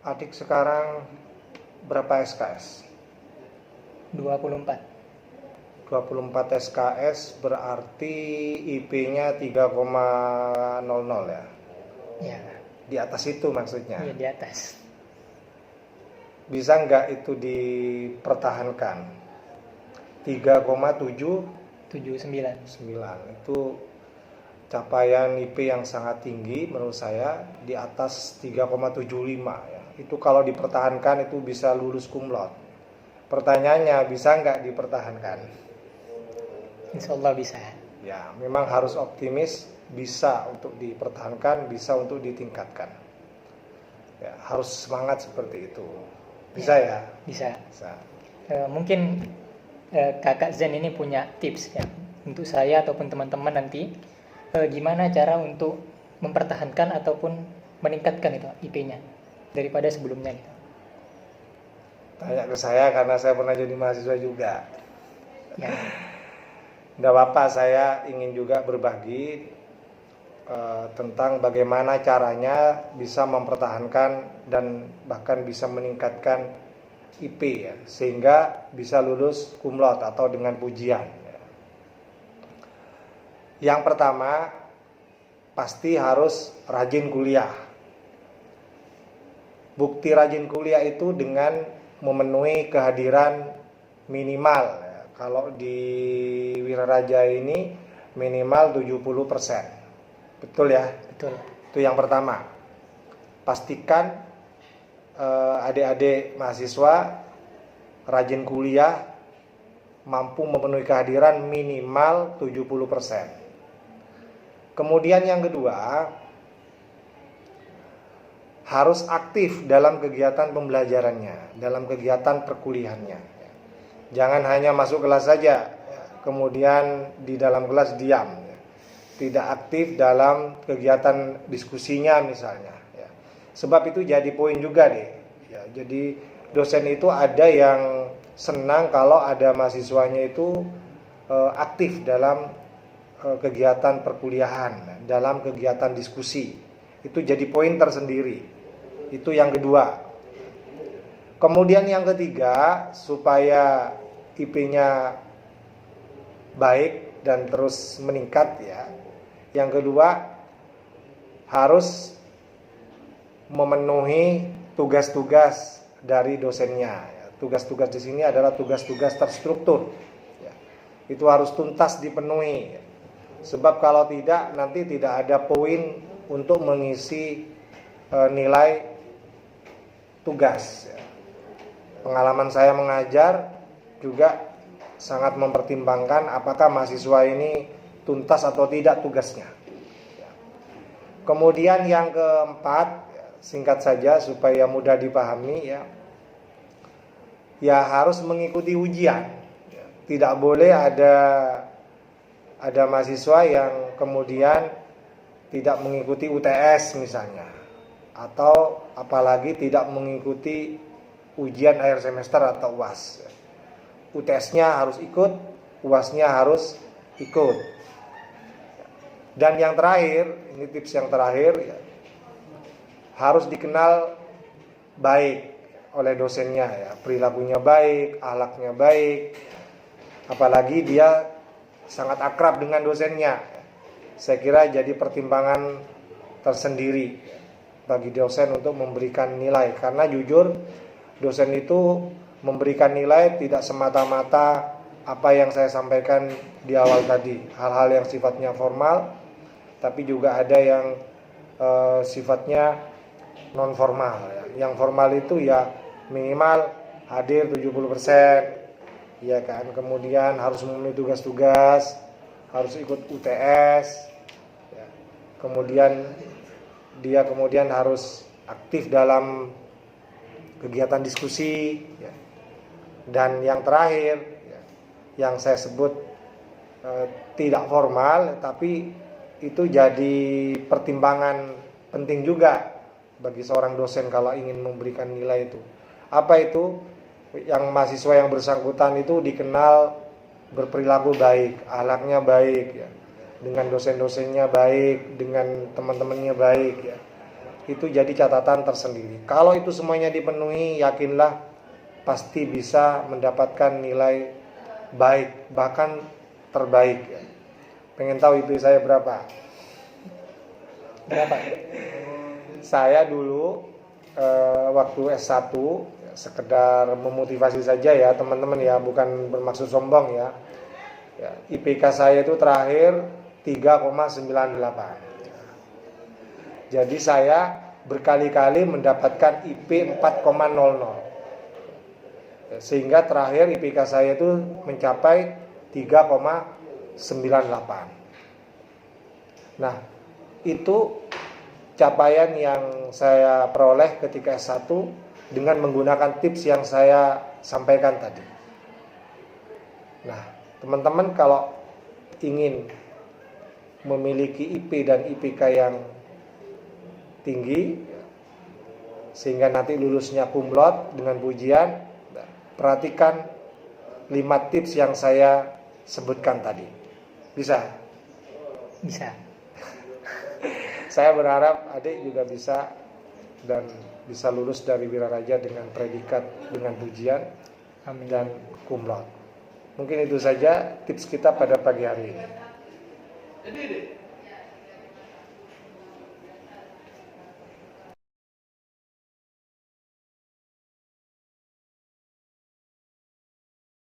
Adik sekarang berapa SKS? 24. 24 SKS berarti IP-nya 3,00 ya? Ya, Di atas itu maksudnya? iya di atas. Bisa nggak itu dipertahankan? 3,79 79. itu capaian IP yang sangat tinggi menurut saya, di atas 3,75 ya. Itu kalau dipertahankan itu bisa lulus cum laude. Pertanyaannya, bisa nggak dipertahankan? Insya Allah bisa. Ya, memang harus optimis, bisa untuk dipertahankan, bisa untuk ditingkatkan. Ya, harus semangat seperti itu. Bisa ya? Bisa. Bisa. Mungkin Kakak Zen ini punya tips ya untuk saya ataupun teman-teman nanti gimana cara untuk mempertahankan ataupun meningkatkan itu IP-nya daripada sebelumnya gitu. Tanya ke saya karena saya pernah jadi mahasiswa juga. Ya, Nggak apa-apa, saya ingin juga berbagi tentang bagaimana caranya bisa mempertahankan dan bahkan bisa meningkatkan IP ya, sehingga bisa lulus cum laude atau dengan pujian. Yang pertama, pasti harus rajin kuliah. Bukti rajin kuliah itu dengan memenuhi kehadiran minimal ya. Kalau di Wiraraja ini minimal 70%. Betul ya? betul. Itu yang pertama. Pastikan adik-adik mahasiswa rajin kuliah, mampu memenuhi kehadiran minimal 70%. Kemudian yang kedua, harus aktif dalam kegiatan pembelajarannya, dalam kegiatan perkuliahannya. Jangan hanya masuk kelas saja, kemudian di dalam kelas diam, tidak aktif dalam kegiatan diskusinya misalnya. Sebab itu jadi poin juga deh. Ya, jadi dosen itu ada yang senang kalau ada mahasiswanya itu aktif dalam kegiatan perkuliahan, dalam kegiatan diskusi. Itu jadi poin tersendiri. Itu yang kedua. Kemudian yang ketiga, supaya IP-nya baik dan terus meningkat ya. Yang kedua, harus memenuhi tugas-tugas dari dosennya. Tugas-tugas di sini adalah tugas-tugas terstruktur. Itu harus tuntas dipenuhi. Sebab kalau tidak, nanti tidak ada poin untuk mengisi nilai tugas. Pengalaman saya mengajar juga sangat mempertimbangkan apakah mahasiswa ini tuntas atau tidak tugasnya. Kemudian yang keempat, singkat saja supaya mudah dipahami ya harus mengikuti ujian. Tidak boleh ada mahasiswa yang kemudian tidak mengikuti UTS misalnya, atau apalagi tidak mengikuti ujian akhir semester atau UAS. UTS-nya harus ikut, UAS-nya harus ikut. Dan yang terakhir, ini tips yang terakhir ya, harus dikenal baik oleh dosennya ya, perilakunya baik, akhlaknya baik, apalagi dia sangat akrab dengan dosennya. Saya kira jadi pertimbangan tersendiri bagi dosen untuk memberikan nilai, karena jujur dosen itu memberikan nilai tidak semata-mata apa yang saya sampaikan di awal tadi, hal-hal yang sifatnya formal, tapi juga ada yang sifatnya non formal ya. Yang formal itu ya minimal hadir 70%, ya kan. Kemudian harus memenuhi tugas-tugas, harus ikut UTS ya. Kemudian dia harus aktif dalam kegiatan diskusi ya. Dan yang terakhir ya, yang saya sebut tidak formal, tapi itu jadi pertimbangan penting juga bagi seorang dosen kalau ingin memberikan nilai itu. Apa itu? Yang mahasiswa yang bersangkutan itu dikenal berperilaku baik, akhlaknya baik ya, dengan dosen-dosennya baik, dengan teman-temannya baik ya. itu jadi catatan tersendiri. Kalau itu semuanya dipenuhi, yakinlah pasti bisa mendapatkan nilai baik, bahkan terbaik. Pengen tahu IP saya berapa? Berapa? Saya dulu waktu S1, sekedar memotivasi saja ya teman-teman ya, bukan bermaksud sombong ya. IPK saya itu terakhir 3,98. Jadi saya berkali-kali mendapatkan IP 4,00. Sehingga terakhir IPK saya itu mencapai 3,98. Nah, itu capaian yang saya peroleh ketika S1 dengan menggunakan tips yang saya sampaikan tadi. Nah, teman-teman kalau ingin memiliki IP dan IPK yang tinggi sehingga nanti lulusnya cum laude dengan pujian, perhatikan 5 tips yang saya sebutkan tadi. Bisa? Bisa. Saya berharap adik juga bisa dan bisa lulus dari Wiraraja dengan predikat dengan pujian. Amin. Dan cum laude. Mungkin itu saja tips kita pada pagi hari ini.